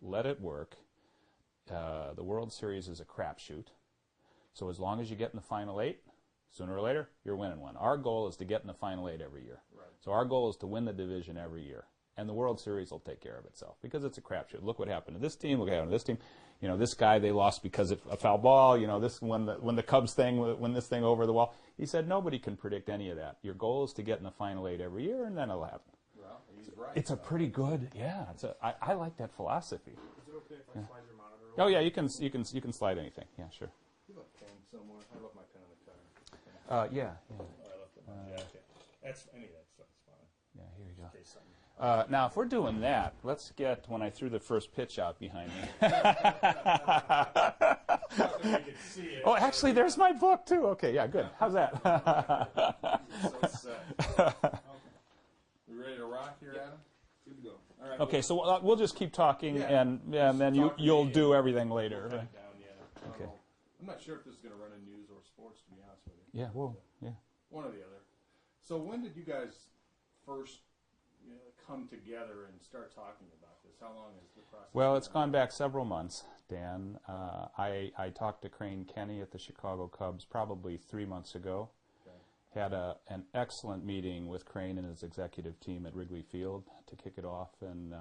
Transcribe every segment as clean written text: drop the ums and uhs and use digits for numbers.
let it work. The World Series is a crapshoot. So as long as you get in the Final Eight, sooner or later, you're winning one. Our goal is to get in the Final Eight every year. Right. So our goal is to win the division every year. And the World Series will take care of itself because it's a crapshoot. Look what happened to this team. Look what happened to this team. You know, this guy, they lost because of a foul ball. You know, this when the Cubs thing, when this thing over the wall. He said nobody can predict any of that. Your goal is to get in the Final Eight every year, and then it'll happen. Well, he's right. It's a pretty good, yeah. I like that philosophy. Is it okay if I slide your monitor over? Oh yeah, you can slide anything. Yeah, sure. You have a pen somewhere. I left my pen on the car. Yeah. Oh, I left it on my jacket. That's any of that stuff's fine. Yeah, here you go. In case something. Now, if we're doing that, let's get when I threw the first pitch out behind me. Oh, actually, there's my book, too. Okay, yeah, good. How's that? We ready to rock here, Adam? Good to go. All right. Okay, so we'll just keep talking, Yeah. and then you'll do everything later. We'll Right? cut it down, yeah. I don't Okay. know. I'm not sure if this is going to run in news or sports, to be honest with you. Yeah, well, yeah. One or the other. So when did you guys first come together and start talking about this? How long has the process Well, it's been? gone back several months, Dan. I talked to Crane Kenny at the Chicago Cubs probably 3 months ago. Okay. Had an excellent meeting with Crane and his executive team at Wrigley Field to kick it off and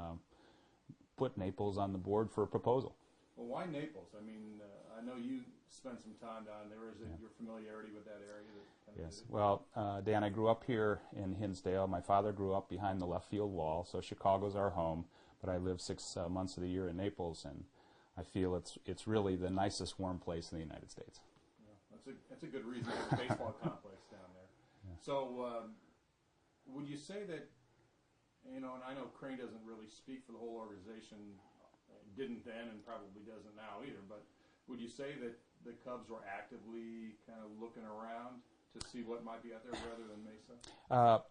put Naples on the board for a proposal. Well, why Naples? I mean, I know you spent some time down there. Is it your familiarity with that area that kind of Yes. did it? Well, Dan, I grew up here in Hinsdale. My father grew up behind the left field wall, so Chicago's our home. But I live 6 months of the year in Naples, and I feel it's really the nicest warm place in the United States. Yeah, that's a good reason to have a baseball complex down there. Yeah. So, would you say that, and I know Crane doesn't really speak for the whole organization, didn't then and probably doesn't now either, but would you say that the Cubs were actively kind of looking around to see what might be out there rather than Mesa?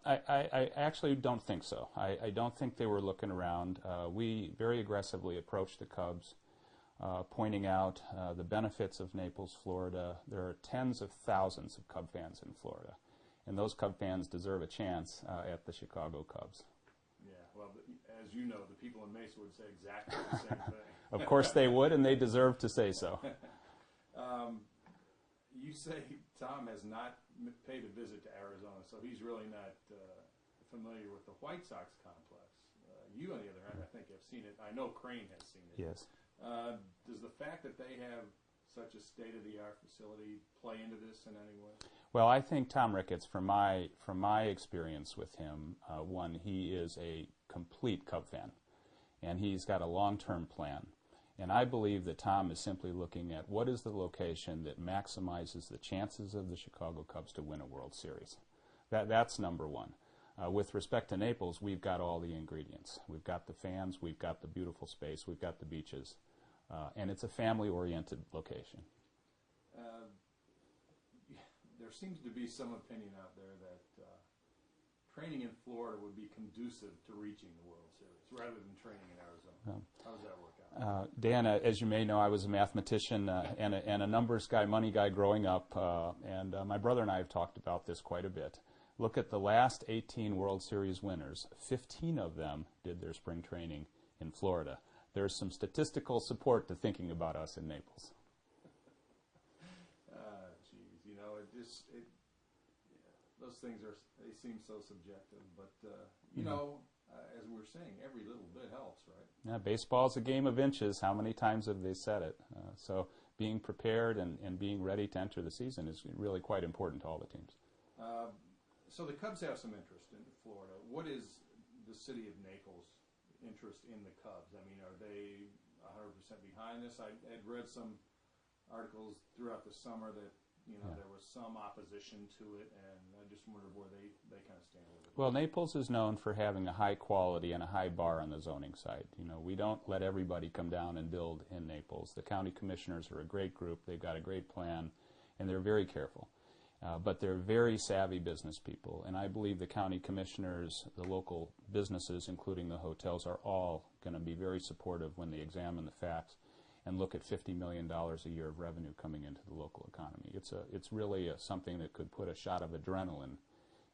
I actually don't think so. I don't think they were looking around. We very aggressively approached the Cubs, pointing out the benefits of Naples, Florida. There are tens of thousands of Cub fans in Florida, and those Cub fans deserve a chance at the Chicago Cubs. Yeah, well, as you know, the people in Mesa would say exactly the same thing. Of course they would, and they deserve to say so. You say Tom has not paid a visit to Arizona, so he's really not familiar with the White Sox complex. You, on the other hand, I think have seen it. I know Crane has seen it. Yes. Does the fact that they have such a state-of-the-art facility play into this in any way? Well, I think Tom Ricketts, from my experience with him, one, he is a complete Cub fan, and he's got a long-term plan. And I believe that Tom is simply looking at what is the location that maximizes the chances of the Chicago Cubs to win a World Series. That's number one. With respect to Naples, we've got all the ingredients. We've got the fans, we've got the beautiful space, we've got the beaches, and it's a family-oriented location. There seems to be some opinion out there that training in Florida would be conducive to reaching the World Series rather than training in Arizona. How does that work out? Dan, as you may know, I was a mathematician and a numbers guy, money guy growing up, and my brother and I have talked about this quite a bit. Look at the last 18 World Series winners. 15 of them did their spring training in Florida. There's some statistical support to thinking about us in Naples. Geez, those things they seem so subjective, but as we were saying, every little bit helps, right? Yeah, baseball's a game of inches. How many times have they said it? So being prepared and being ready to enter the season is really quite important to all the teams. So the Cubs have some interest in Florida. What is the city of Naples' interest in the Cubs? I mean, are they 100% behind this? I had read some articles throughout the summer that there was some opposition to it, and I just wondered where they kind of stand with it. Well, Naples is known for having a high quality and a high bar on the zoning side. We don't let everybody come down and build in Naples. The county commissioners are a great group. They've got a great plan, and they're very careful. But they're very savvy business people, and I believe the county commissioners, the local businesses, including the hotels, are all going to be very supportive when they examine the facts and look at $50 million a year of revenue coming into the local economy. It's really something that could put a shot of adrenaline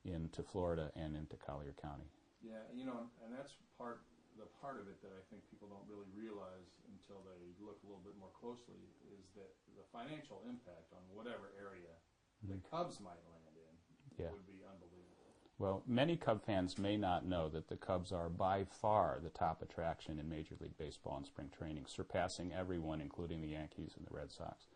into Florida and into Collier County. Yeah, and that's part the part of it that I think people don't really realize until they look a little bit more closely is that the financial impact on whatever area the Cubs might land in Yeah. would be unbelievable. Well, many Cub fans may not know that the Cubs are by far the top attraction in Major League Baseball in spring training, surpassing everyone, including the Yankees and the Red Sox.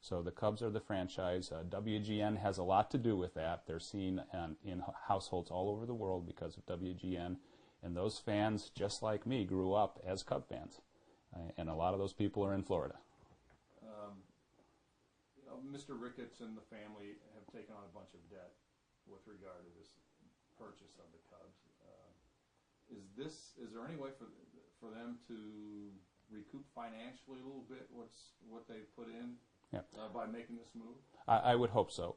So the Cubs are the franchise. WGN has a lot to do with that. They're seen in households all over the world because of WGN. And those fans, just like me, grew up as Cub fans. And a lot of those people are in Florida. Mr. Ricketts and the family have taken on a bunch of debt with regard to this purchase of the Cubs. Is there any way for them to recoup financially a little bit what they've put in by making this move? I would hope so.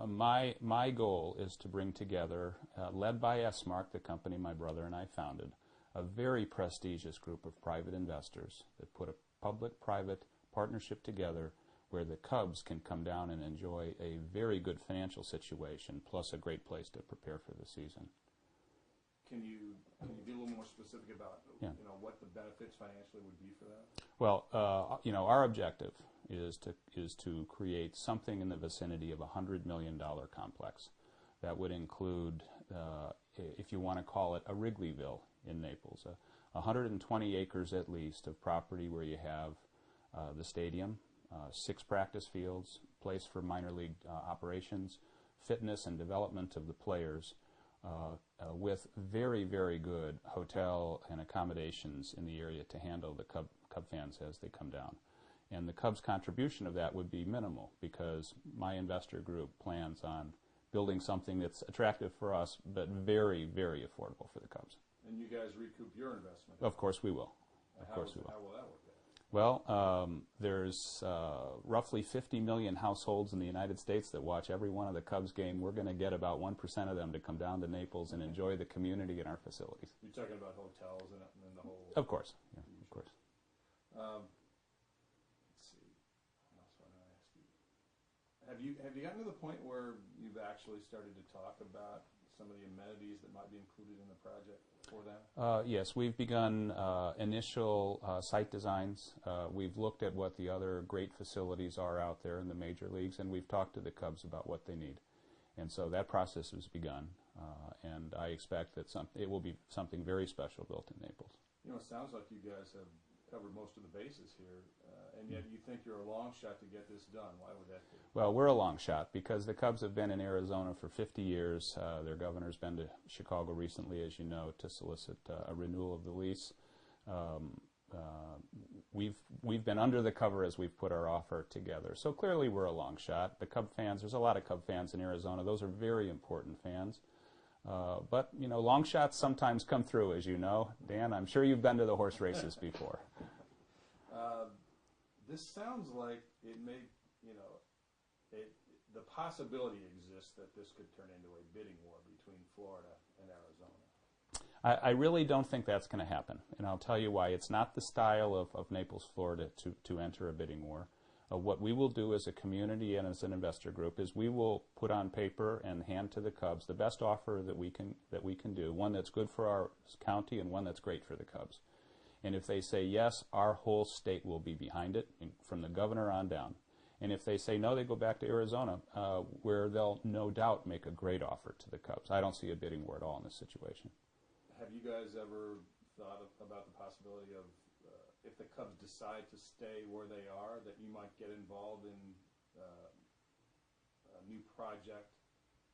My goal is to bring together, led by S-Mark, the company my brother and I founded, a very prestigious group of private investors that put a public-private partnership together where the Cubs can come down and enjoy a very good financial situation, plus a great place to prepare for the season. Can you be a little more specific about what the benefits financially would be for that? Well, our objective is to create something in the vicinity of a $100 million complex. That would include, if you want to call it, a Wrigleyville in Naples, 120 acres at least of property where you have the stadium, 6 practice fields, place for minor league operations, fitness and development of the players, with very, very good hotel and accommodations in the area to handle the Cub fans as they come down. And the Cubs' contribution of that would be minimal because my investor group plans on building something that's attractive for us but very, very affordable for the Cubs. And you guys recoup your investment? Of course we will. How will that work out? Well, there's roughly 50 million households in the United States that watch every one of the Cubs game. We're going to get about 1% of them to come down to Naples and enjoy the community and our facilities. You're talking about hotels and the whole... Of course, yeah, of course. Let's see. What else want to ask you? Have you gotten to the point where you've actually started to talk about some of the amenities that might be included in the project for them? Yes, we've begun initial site designs. We've looked at what the other great facilities are out there in the major leagues, and we've talked to the Cubs about what they need. And so that process has begun, and I expect that it will be something very special built in Naples. It sounds like you guys have covered most of the bases here, and yet you think you're a long shot to get this done. Why would that be? Well, we're a long shot because the Cubs have been in Arizona for 50 years. Their governor's been to Chicago recently, as you know, to solicit a renewal of the lease. We've been under the cover as we've put our offer together. So clearly we're a long shot. The Cub fans, there's a lot of Cub fans in Arizona. Those are very important fans. But, long shots sometimes come through, as you know. Dan, I'm sure you've been to the horse races before. This sounds like it may, the possibility exists that this could turn into a bidding war between Florida and Arizona. I really don't think that's going to happen, and I'll tell you why. It's not the style of Naples, Florida to enter a bidding war. What we will do as a community and as an investor group is we will put on paper and hand to the Cubs the best offer that we can do, one that's good for our county and one that's great for the Cubs. And if they say yes, our whole state will be behind it, from the governor on down. And if they say no, they go back to Arizona, where they'll no doubt make a great offer to the Cubs. I don't see a bidding war at all in this situation. Have you guys ever thought about the possibility of, if the Cubs decide to stay where they are, that you might get involved in a new project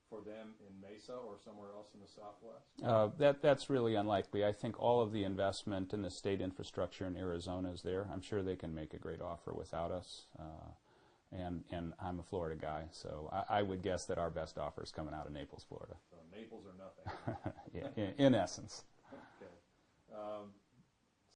for them in Mesa or somewhere else in the Southwest? That's really unlikely. I think all of the investment in the state infrastructure in Arizona is there. I'm sure they can make a great offer without us. And I'm a Florida guy, so I would guess that our best offer is coming out of Naples, Florida. So Naples or nothing. Yeah, in essence. Okay.